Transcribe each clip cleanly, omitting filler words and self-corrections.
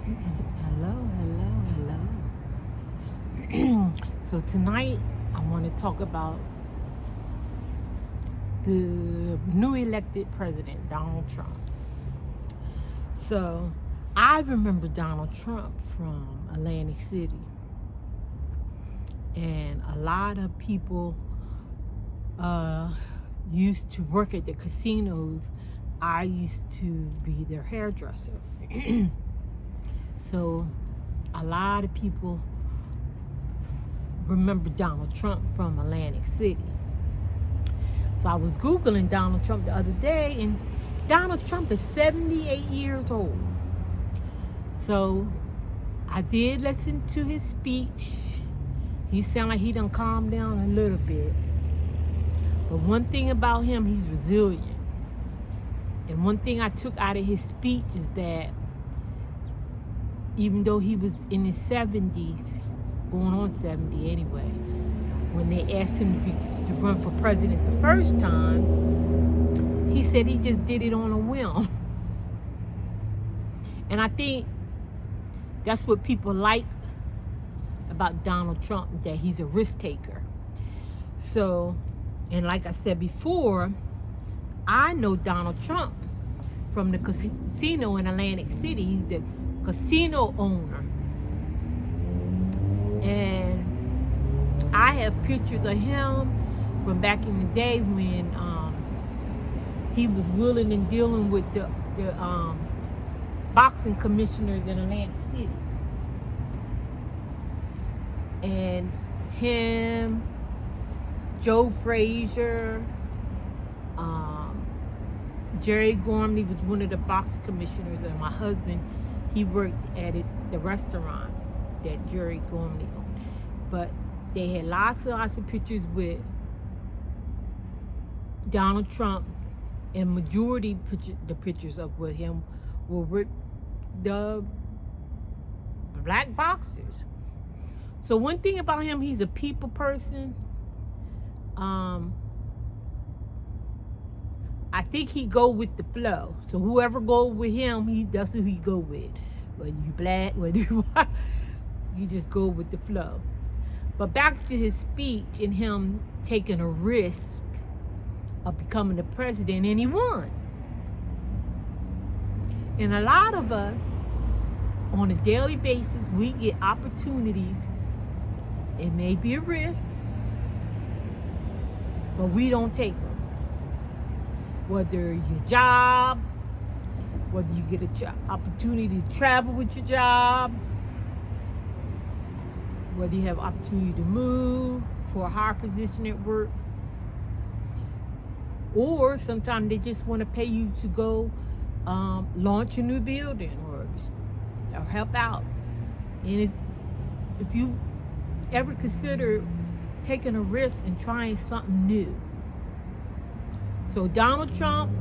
Hello, hello, hello. So tonight I want to talk about the new elected president, Donald Trump. So I remember Donald Trump from Atlantic City, and a lot of people used to work at the casinos. I used to be their hairdresser. So a lot of people remember Donald Trump from Atlantic City. So I was Googling Donald Trump the other day, and Donald Trump is 78 years old. So I did listen to his speech. He sounded like he done calmed down a little bit. But one thing about him, he's resilient. And one thing I took out of his speech is that even though he was in his 70s, going on 70 anyway, when they asked him to run for president the first time, he said he just did it on a whim. And I think that's what people like about Donald Trump, that he's a risk taker. So, and like I said before, I know Donald Trump from the casino in Atlantic City. He's a casino owner. And I have pictures of him from back in the day when he was willing and dealing with the boxing commissioners in Atlantic City. And him, Joe Frazier, Jerry Gormley was one of the boxing commissioners, and my husband, he worked at the restaurant that Jerry Gormley owned. But they had lots of pictures with Donald Trump, and majority the pictures of with him were with the black boxers. So one thing about him, he's a people person. I think he go with the flow. So whoever go with him, that's who he go with. Whether you black, whether you white, you just go with the flow. But back to his speech and him taking a risk of becoming the president, and he won. And a lot of us, on a daily basis, we get opportunities. It may be a risk, but we don't take them. Whether your job, whether you get an opportunity to travel with your job, whether you have opportunity to move for a higher position at work, or sometimes they just want to pay you to go launch a new building or help out. And if you ever consider taking a risk and trying something new. So Donald Trump,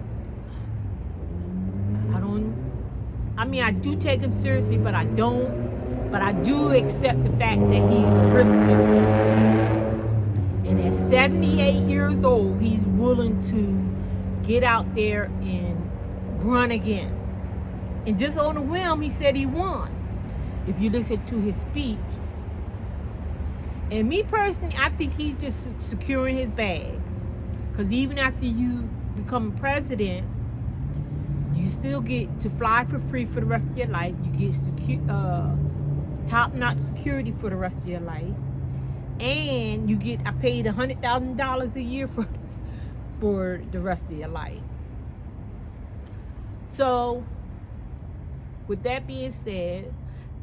I do take him seriously, but I do accept the fact that he's a risk taker. And at 78 years old, he's willing to get out there and run again. And just on a whim, he said he won. If you listen to his speech. And me personally, I think he's just securing his bag. Because even after you become president, you still get to fly for free for the rest of your life. You get top-notch security for the rest of your life. And I paid $100,000 a year for the rest of your life. So, with that being said,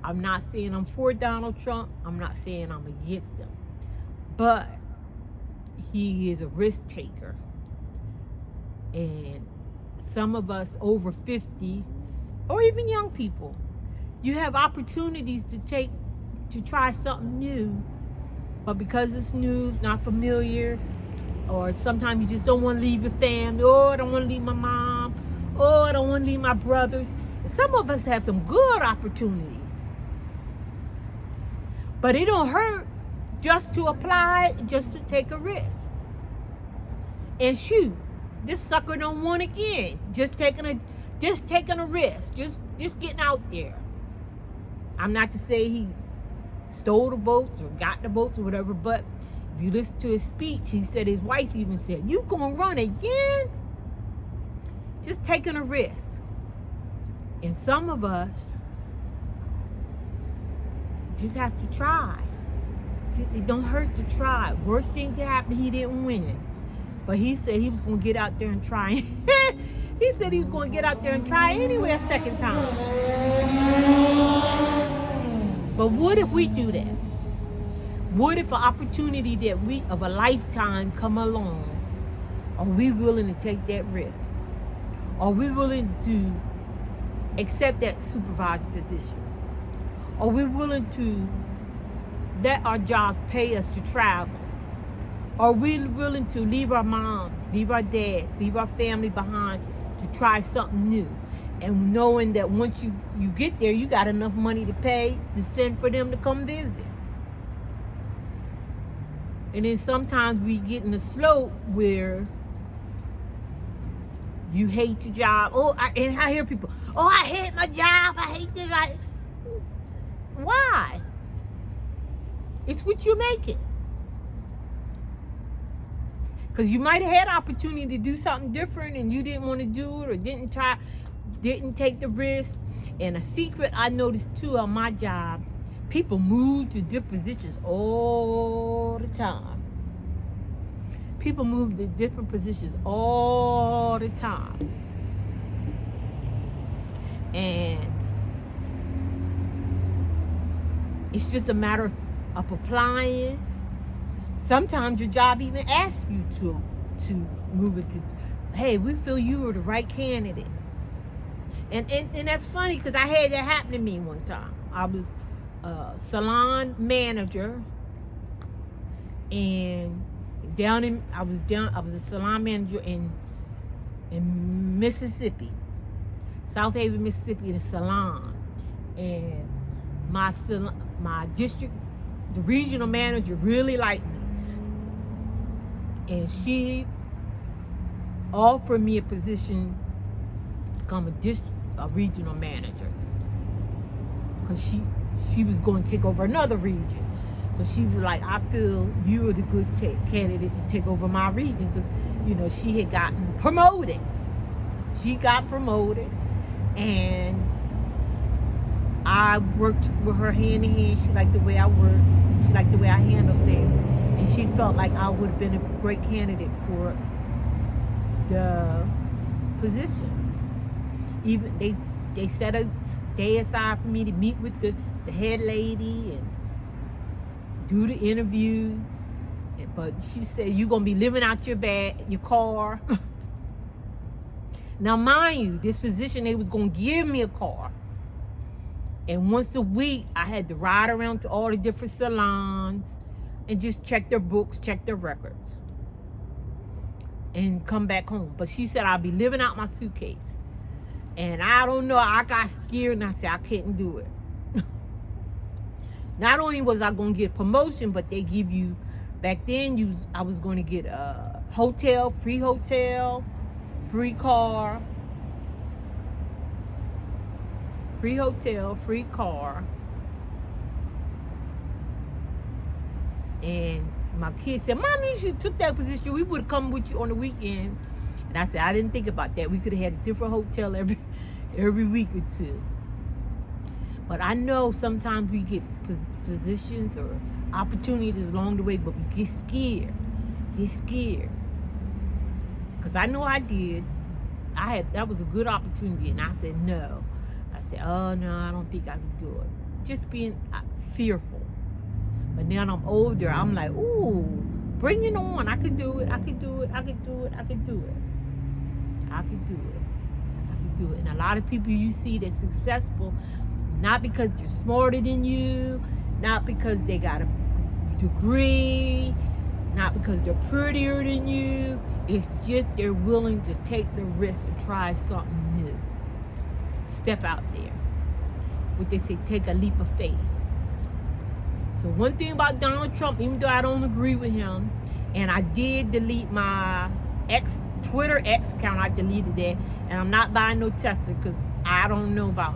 I'm not saying I'm for Donald Trump. I'm not saying I'm against him. But he is a risk taker. And some of us over 50, or even young people, you have opportunities to try something new. But because it's new, not familiar, or sometimes you just don't want to leave your family, I don't want to leave my mom, I don't want to leave my brothers. Some of us have some good opportunities. But it don't hurt just to apply, just to take a risk. And shoot, this sucker don't win again. Just taking a risk. Just getting out there. I'm not to say he stole the votes or got the votes or whatever, but if you listen to his speech, he said, his wife even said, "You gonna run again?" Just taking a risk. And some of us just have to try. It don't hurt to try. Worst thing to happen, he didn't win. But he said he was going to get out there and try. He said he was going to get out there and try anyway a second time. But what if we do that? What if an opportunity of a lifetime come along? Are we willing to take that risk? Are we willing to accept that supervisor position? Are we willing to let our jobs pay us to travel? Are we willing to leave our moms, leave our dads, leave our family behind to try something new? And knowing that once you get there, you got enough money to pay to send for them to come visit. And then sometimes we get in a slope where you hate your job. And I hear people, I hate my job. I hate this. Why? It's what you make it. Because you might have had opportunity to do something different and you didn't want to do it or didn't take the risk. And a secret I noticed too on my job, people move to different positions all the time. People move to different positions all the time. And it's just a matter of applying. Sometimes your job even asks you to move it to, hey, we feel you were the right candidate. And that's funny because I had that happen to me one time. I was a salon manager, and I was a salon manager in Mississippi, South Haven, Mississippi, in a salon. And my district, the regional manager really liked me. And she offered me a position to become a regional manager. Because she was going to take over another region. So she was like, I feel you are the good candidate to take over my region. Because, she had gotten promoted. She got promoted. And I worked with her hand in hand. She liked the way I worked. She liked the way I handled things. And she felt like I would have been a great candidate for the position. Even they set a day aside for me to meet with the head lady and do the interview. But she said, you're going to be living out your car. Now, mind you, this position, they was going to give me a car. And once a week, I had to ride around to all the different salons and just check their books, check their records, and come back home. But she said I'll be living out my suitcase. And I don't know, I got scared and I said I couldn't do it. Not only was I going to get a promotion, but they give you, back then I was going to get a hotel, free car, free car. And my kids said, Mommy, you should have took that position. We would have come with you on the weekend. And I said, I didn't think about that. We could have had a different hotel every week or two. But I know sometimes we get positions or opportunities along the way, but we get scared. Because I know I did. That was a good opportunity. And I said, no. I said, oh, no, I don't think I can do it. Just being fearful. But now I'm older, I'm like, ooh, bring it on. I could do it. And a lot of people you see that's successful, not because they're smarter than you, not because they got a degree, not because they're prettier than you. It's just they're willing to take the risk and try something new. Step out there. What they say, take a leap of faith. So one thing about Donald Trump, even though I don't agree with him, and I did delete my Twitter X account, I deleted that, and I'm not buying no Tesla because I don't know about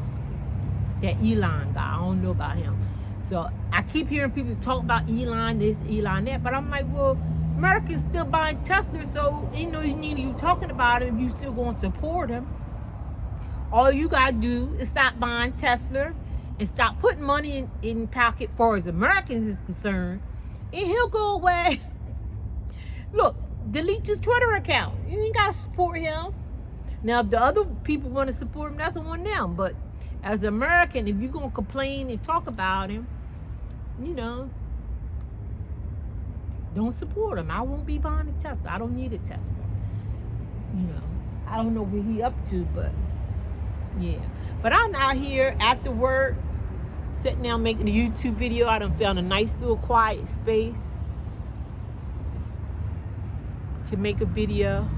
that Elon guy. I don't know about him. So I keep hearing people talk about Elon this, Elon that, but I'm like, well, Americans still buying Tesla, so you need to be talking about it if you still going to support him. All you got to do is stop buying Teslas and stop putting money in pocket for as Americans is concerned, and he'll go away. Look, delete his Twitter account. You ain't got to support him. Now, if the other people want to support him, that's on them. But as an American, if you're going to complain and talk about him, don't support him. I won't be buying a Tesla. I don't need a Tesla. I don't know what he up to, but yeah. But I'm out here after work, sitting down making a YouTube video. I done found a nice little quiet space to make a video.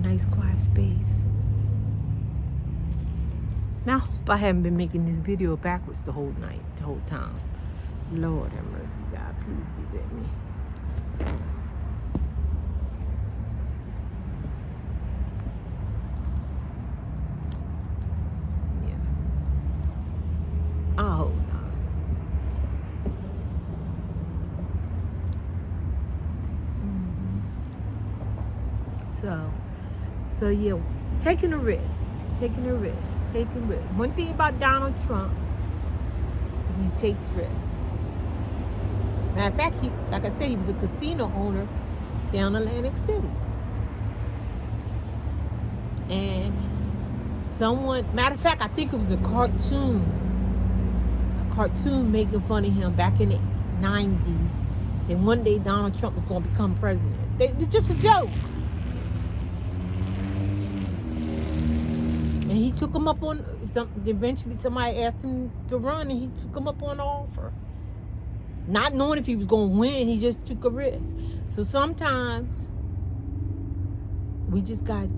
Nice quiet space. Now, I hope I haven't been making this video backwards the whole night, the whole time. Lord have mercy, God, please be with me. Yeah. I'll hold on. So yeah, taking a risk. One thing about Donald Trump, he takes risks. Matter of fact, like I said, he was a casino owner down in Atlantic City. And matter of fact, I think it was a cartoon making fun of him back in the 90s, saying one day Donald Trump was going to become president. It was just a joke. And he took him up on eventually somebody asked him to run, and he took him up on the offer. Not knowing if he was going to win, he just took a risk. So sometimes we just got to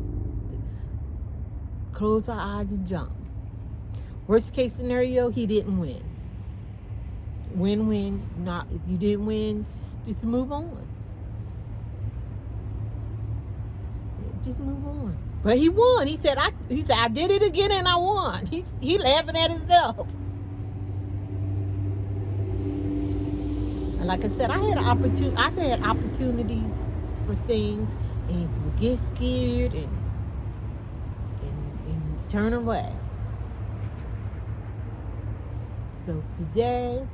close our eyes and jump. Worst case scenario, he didn't win. Win, not if you didn't win, just move on. Just move on. But he won. He said, I did it again and I won. He laughing at himself. And like I said, I've had opportunities for things and would get scared and turn away. So today,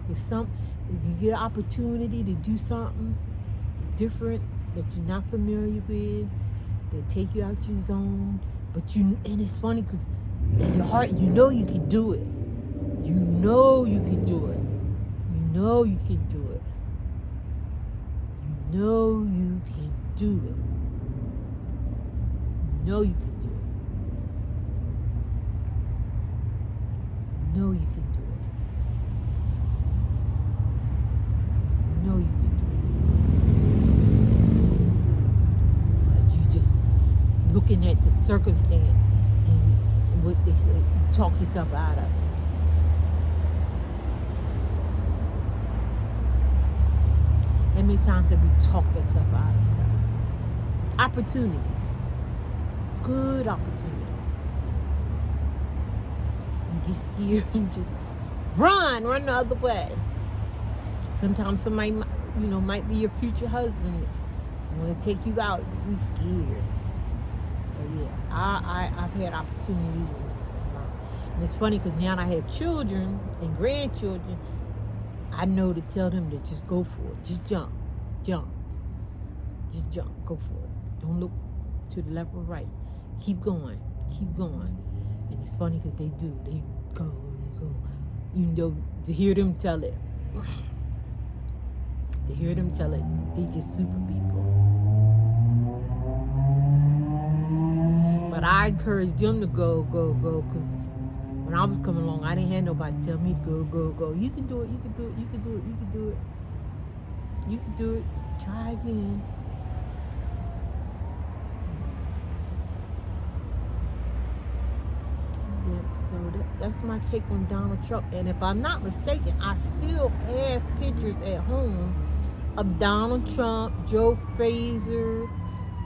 if you get an opportunity to do something different that you're not familiar with, they take you out your zone, and it's funny because in your heart, you know you can do it. You know you can do it. You know you can do it. You know you can do it. You know you can do it. You know you can do it. You know you can do it. But you just looking at the circumstance and what they say, talk yourself out of it. How many times have we talked ourselves out of stuff? Opportunities. Good opportunities. You get scared and just run the other way. Sometimes somebody, might be your future husband, want to take you out. We scared. But yeah, I've had opportunities, and it's funny because now I have children and grandchildren. I know to tell them to just go for it. Just jump. Just jump. Go for it. Don't look to the left or right. Keep going. And it's funny because they do. They go. Even though to hear them tell it, they just super people. But I encourage them to go, because when I was coming along, I didn't have nobody tell me to go. You can do it. Try again. Yep, so that's my take on Donald Trump. And if I'm not mistaken, I still have pictures at home of Donald Trump, Joe Frazier,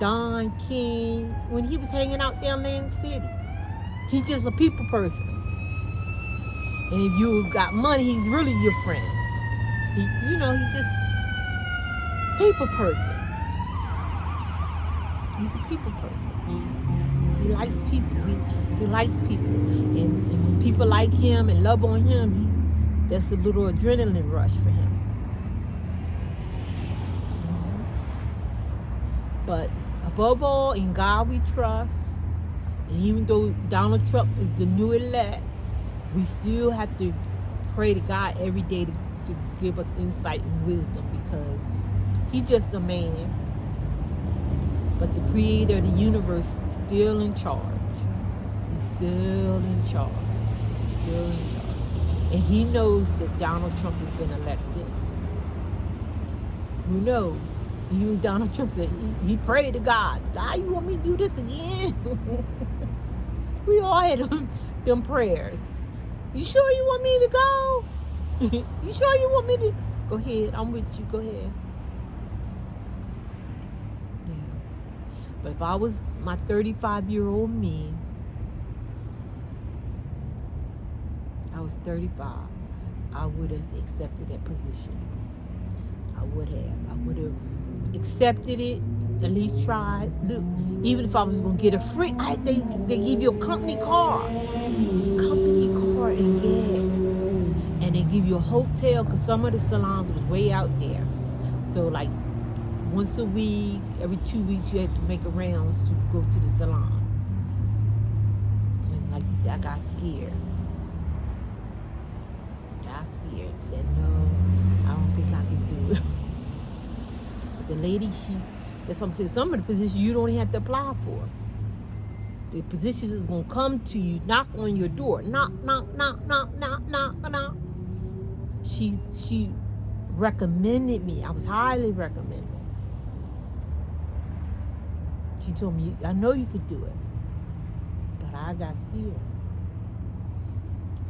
Don King, when he was hanging out there in Atlantic City. He's just a people person. And if you got money, he's really your friend. He's just people person. He's a people person. He likes people. He likes people. And when people like him and love on him, that's a little adrenaline rush for him. But above all, in God we trust. And even though Donald Trump is the new elect, we still have to pray to God every day to give us insight and wisdom, because he's just a man. But the creator of the universe is still in charge. He's still in charge. He's still in charge. And he knows that Donald Trump has been elected. Who knows? Even Donald Trump said he prayed to God. God, you want me to do this again? We all had them prayers. You sure you want me to go? You sure you want me to? Go ahead. I'm with you. Go ahead. Yeah. But if I was my 35-year-old me, I was 35, I would have accepted that position. I would have accepted it, at least tried. Look, even if I was going to get a free, they give you a company car and gas. And they give you a hotel, because some of the salons was way out there. So like once a week, every 2 weeks, you had to make rounds to go to the salons. And like you said, I got scared. Said, no, I don't think I can do it. But the lady, that's what I'm saying, some of the positions you don't even have to apply for. The positions is going to come to you, knock on your door. Knock, knock, knock, knock, knock, knock, knock. She recommended me. I was highly recommended. She told me, I know you could do it. But I got scared.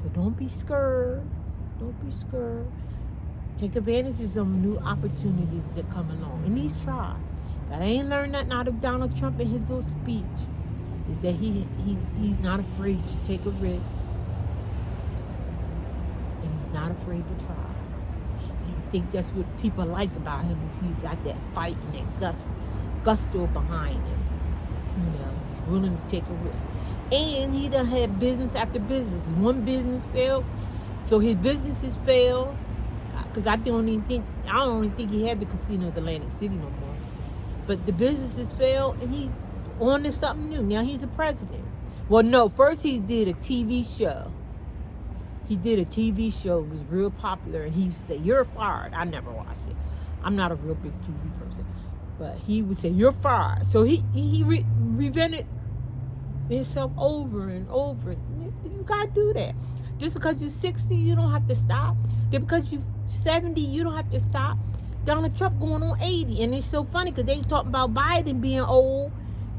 So don't be scared. Don't be scared. Take advantage of some new opportunities that come along. And he's tried. But I ain't learned nothing out of Donald Trump in his little speech. Is that he's not afraid to take a risk. And he's not afraid to try. And I think that's what people like about him, is he got that fight and that gusto behind him. He's willing to take a risk. And he done had business after business. One business failed. So his businesses failed, because I don't even think he had the casinos in Atlantic City no more. But the businesses failed, and he on to something new. Now he's a president. Well, no, first he did a TV show. He did a TV show. It was real popular, and he used to say, "You're fired." I never watched it. I'm not a real big TV person. But he would say, "You're fired." So he reinvented himself over and over. You got to do that. Just because you're 60, you don't have to stop. Just because you're 70, you don't have to stop. Donald Trump going on 80. And it's so funny because they talking about Biden being old.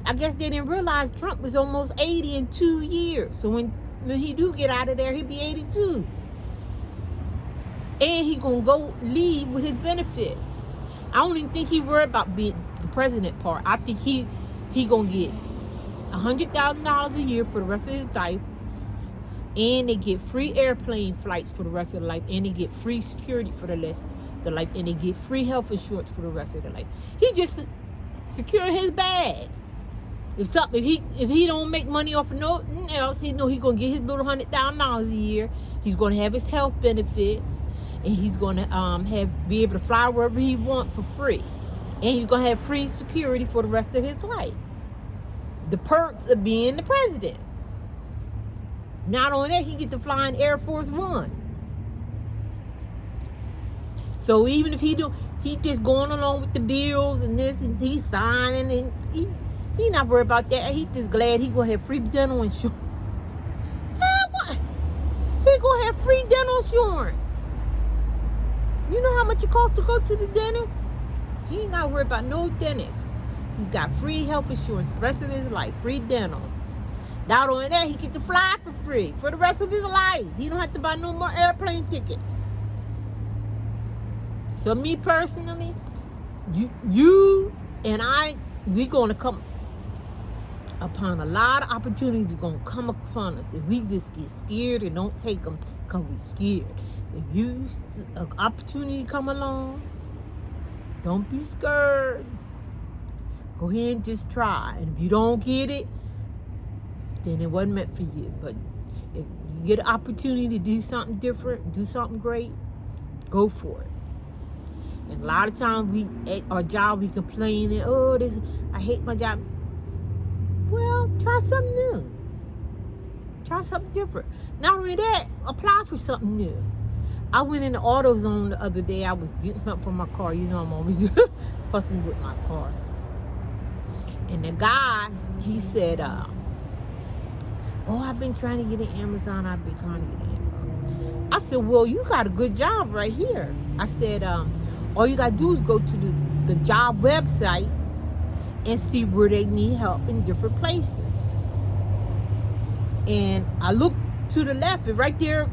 I guess they didn't realize Trump was almost 80 in 2 years. So when he do get out of there, he'll be 82. And he going to go leave with his benefits. I don't even think he worried about being the president part. I think he going to get $100,000 a year for the rest of his life. And they get free airplane flights for the rest of their life. And they get free security for the rest of their life. And they get free health insurance for the rest of their life. He just securing his bag. If he don't make money off of nothing else, he know he's going to get his little $100,000 a year. He's going to have his health benefits. And he's going to be able to fly wherever he wants for free. And he's going to have free security for the rest of his life. The perks of being the president. Not only that, he get to fly in Air Force One. So even if he just going along with the bills and this, and he's signing, and he not worried about that. He just glad he gonna have free dental insurance. What? He gonna have free dental insurance. You know how much it costs to go to the dentist? He ain't gotta worry about no dentist. He's got free health insurance the rest of his life, free dental. Not only that, he get to fly for free for the rest of his life. He don't have to buy no more airplane tickets. So me personally, you and I, we're going to come upon a lot of opportunities going to come upon us. If we just get scared and don't take them because we're scared. If an opportunity come along, don't be scared. Go ahead and just try. And if you don't get it, then it wasn't meant for you. But if you get an opportunity to do something different, do something great, go for it. And a lot of times at our job, we complain that, oh, I hate my job. Well, try something new. Try something different. Not only that, apply for something new. I went in the AutoZone the other day. I was getting something from my car. You know I'm always fussing with my car. And the guy, he said, oh, I've been trying to get an Amazon. I've been trying to get an Amazon. I said, well, you got a good job right here. I said, all you got to do is go to the job website and see where they need help in different places. And I looked to the left, and right there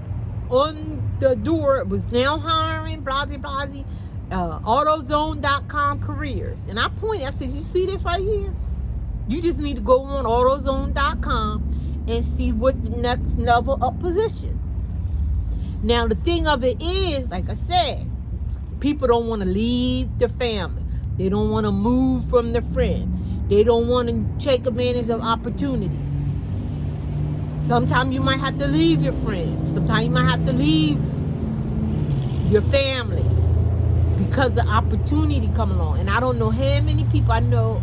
on the door, it was now hiring, AutoZone.com careers. And I pointed, I said, you see this right here? You just need to go on AutoZone.com and see what the next level up position. Now, the thing of it is, like I said, people don't want to leave their family. They don't want to move from their friend. They don't want to take advantage of opportunities. Sometimes you might have to leave your friends. Sometimes you might have to leave your family because the opportunity come along. And I don't know how many people I know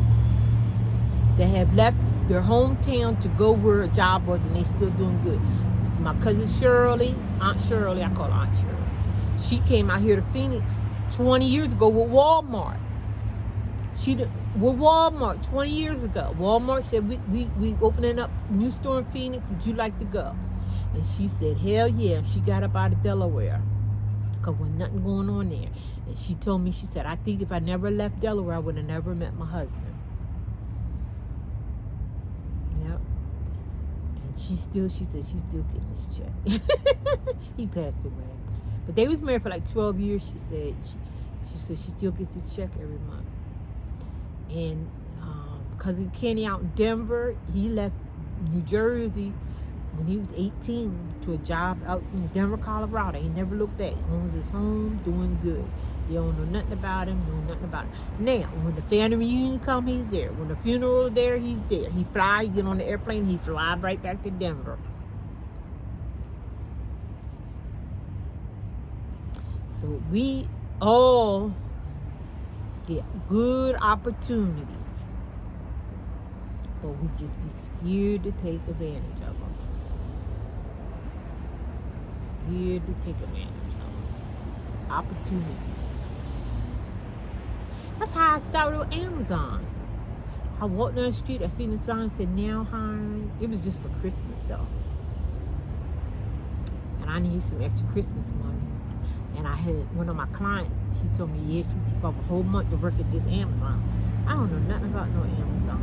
that have left their hometown to go where a job was and they still doing good. My cousin Shirley, Aunt Shirley, I call her Aunt Shirley. She came out here to Phoenix 20 years ago with Walmart. With Walmart 20 years ago. Walmart said, we opening up a new store in Phoenix. Would you like to go? And she said, hell yeah. She got up out of Delaware because there was nothing going on there. And she told me, she said, I think if I never left Delaware, I would have never met my husband. Yep. And she said she's still getting this check. He passed away. But they was married for like 12 years, she said. She said she still gets his check every month. And cousin Kenny out in Denver, he left New Jersey when he was 18 to a job out in Denver, Colorado. He never looked back. Owns his home, doing good. You don't know nothing about him, Now, when the family reunion come, he's there. When the funeral is there, he's there. He fly, get on the airplane, he fly right back to Denver. So we all get good opportunities, but we just be scared to take advantage of them. Scared to take advantage of them. Opportunities. That's how I started with Amazon. I walked down the street, I seen the sign said now hiring. It was just for Christmas though. And I needed some extra Christmas money. And I had one of my clients, she told me, yeah, she took off a whole month to work at this Amazon. I don't know nothing about no Amazon.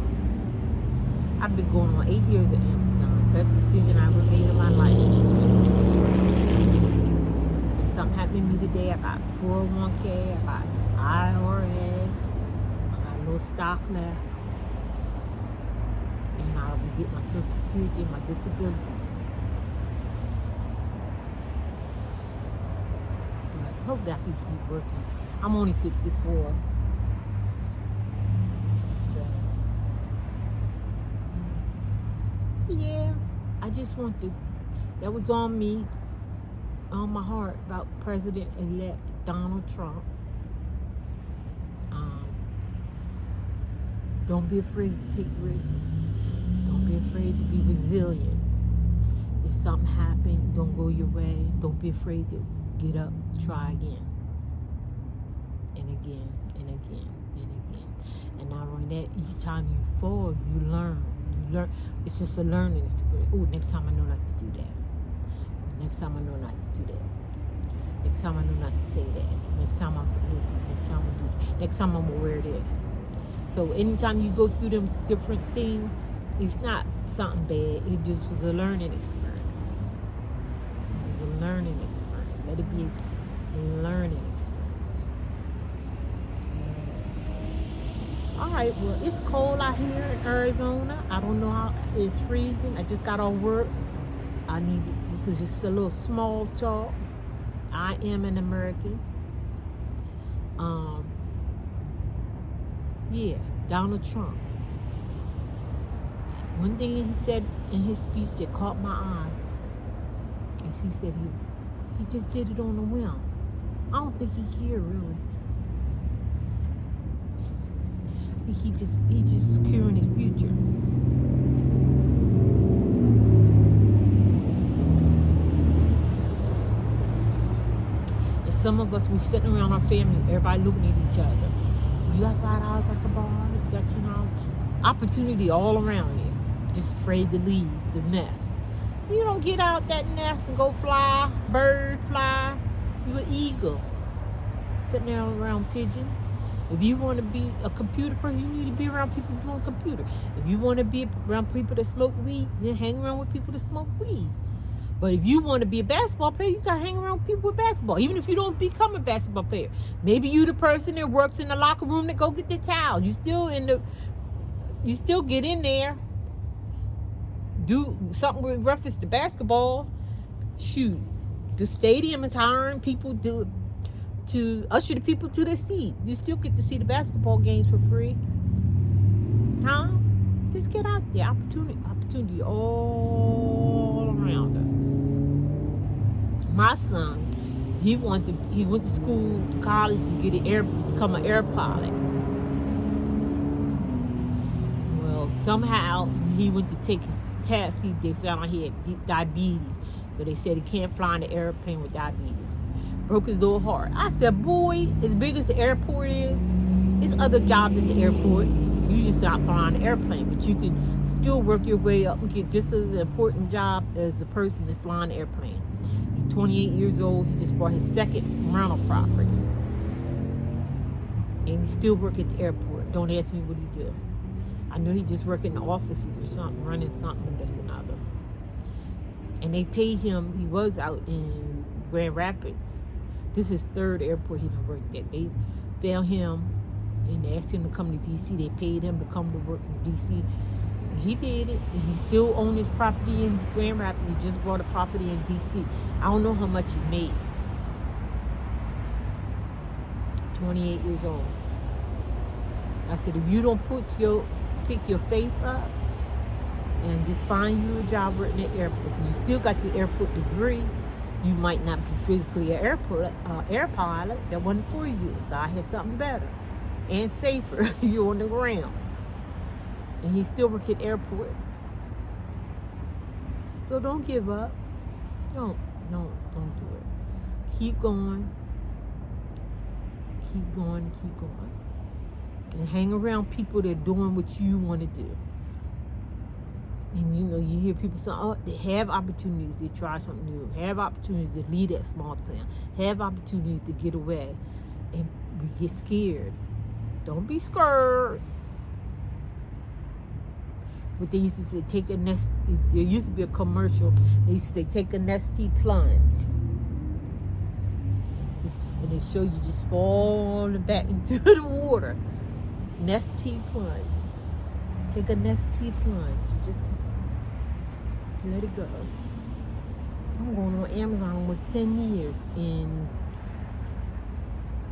I've been going on 8 years at Amazon. Best decision I ever made in my life. And something happened to me today. I got 401k, I got IRA, I got a little stock left. And I'll get my Social Security and my disability. Hope that I can keep working. I'm only 54. So, yeah, I just wanted, that was on me, on my heart about President-elect Donald Trump. Don't be afraid to take risks. Don't be afraid to be resilient. If something happens, don't go your way. Don't be afraid to get up, try again, and again, and again, and again. And not only that, each time you fall, you learn. It's just a learning experience. Oh, next time I know not to do that. Next time I know not to do that. Next time I know not to say that. Next time I'm listen. Next time I do that. Next time I'm gonna wear this. So anytime you go through them different things, it's not something bad. It just was a learning experience. It was a learning experience. Let it be a learning experience. all right, well, it's cold out here in Arizona. I don't know how it's freezing. I just got off work. This is just a little small talk. I am an American. Yeah, Donald Trump. One thing he said in his speech that caught my eye is he said he just did it on a whim. I don't think he cared really. I think he just securing his future. And some of us, we sitting around our family, everybody looking at each other. You got $5 I can borrow? You got $10? Opportunity all around you. Just afraid to leave the nest. You don't get out that nest and go fly, bird fly. You an eagle. Sitting there around pigeons. If you want to be a computer person, you need to be around people doing computer. If you want to be around people that smoke weed, then hang around with people that smoke weed. But if you want to be a basketball player, you gotta hang around people with basketball. Even if you don't become a basketball player, maybe you the person that works in the locker room that go get the towel. You still get in there. Do something with reference to basketball. Shoot, the stadium is hiring people to usher the people to their seat. You still get to see the basketball games for free, huh? Just get out there. Opportunity all around us. My son, he went to school, to college to become an air pilot. Well, somehow he went to take his test. They found out he had diabetes, so they said he can't fly in the airplane with diabetes. Broke his little heart. I said, boy, as big as the airport is, there's other jobs at the airport. You just not flying an airplane, but you can still work your way up and get just as important job as the person that's flying the airplane. He's 28 years old. He just bought his second rental property. And he still work at the airport. Don't ask me what he do. I know he just work in the offices or something, running something, this and other. And they paid him. He was out in Grand Rapids. This is his third airport he done worked at. They found him and they asked him to come to D.C. They paid him to come to work in D.C. And he did it. And he still owned his property in Grand Rapids. He just bought a property in D.C. I don't know how much he made. 28 years old. I said, if you don't pick your face up and just find you a job working at the airport, because you still got the airport degree, you might not be physically an air pilot. That wasn't for you. God had something better and safer. You're on the ground. And he still works at the airport. So don't give up. Don't do it. Keep going. Keep going. Keep going. And hang around people that are doing what you want to do. And you hear people say, oh, they have opportunities to try something new, have opportunities to leave that small town, have opportunities to get away. And we get scared. Don't be scared. What they used to say, there used to be a commercial, they used to say, take a nesty plunge. And they show you just falling back into the water. Nesty plunges. Take a nesty plunge. Just let it go. I'm going on Amazon almost 10 years. And,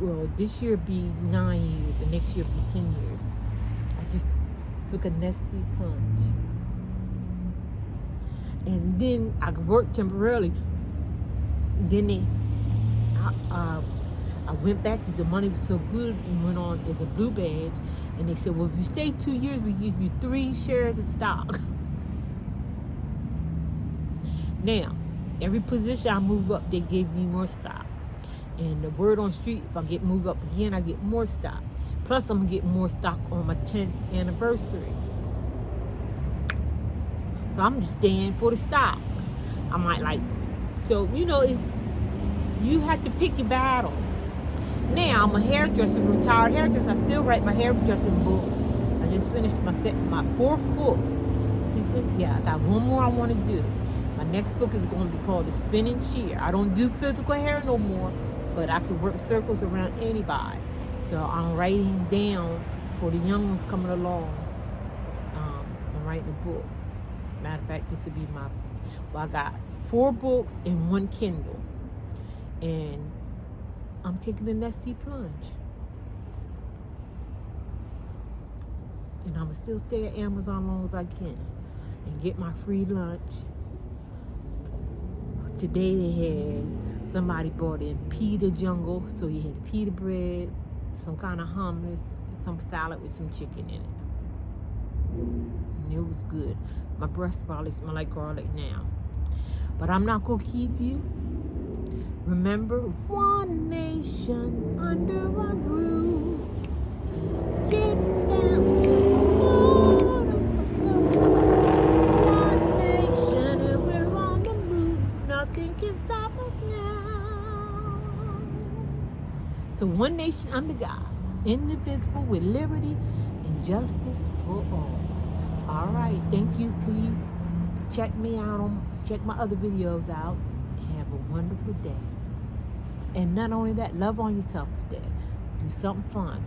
well, this year be 9 years. And next year be 10 years. I just took a nesty plunge. And then I worked temporarily. And then I went back because the money was so good and went on as a blue badge. And they said, well, if you stay 2 years, we give you 3 shares of stock. Now, every position I move up, they give me more stock. And the word on the street, if I get moved up again, I get more stock. Plus, I'm going to get more stock on my 10th anniversary. So I'm just staying for the stock. I might so, you have to pick your battles. Now, I'm a hairdresser, retired hairdresser. I still write my hairdressing books. I just finished my 4th book. I got one more I want to do. My next book is going to be called The Spinning Shear. I don't do physical hair no more, but I can work circles around anybody. So I'm writing down for the young ones coming along. I'm writing a book. Matter of fact, this would be I got 4 books and 1 Kindle. And I'm taking the next deep plunge. And I'm going to still stay at Amazon as long as I can and get my free lunch. Today they had, somebody brought in pita jungle. So you had pita bread, some kind of hummus, some salad with some chicken in it. And it was good. My breath probably smell like garlic now. But I'm not going to keep you. Remember, one nation under one roof. Getting down to the water. One nation and we're on the move. Nothing can stop us now. So one nation under God, indivisible with liberty and justice for all. All right, thank you. Please check me out check my other videos out. Have a wonderful day. And not only that, love on yourself today. Do something fun.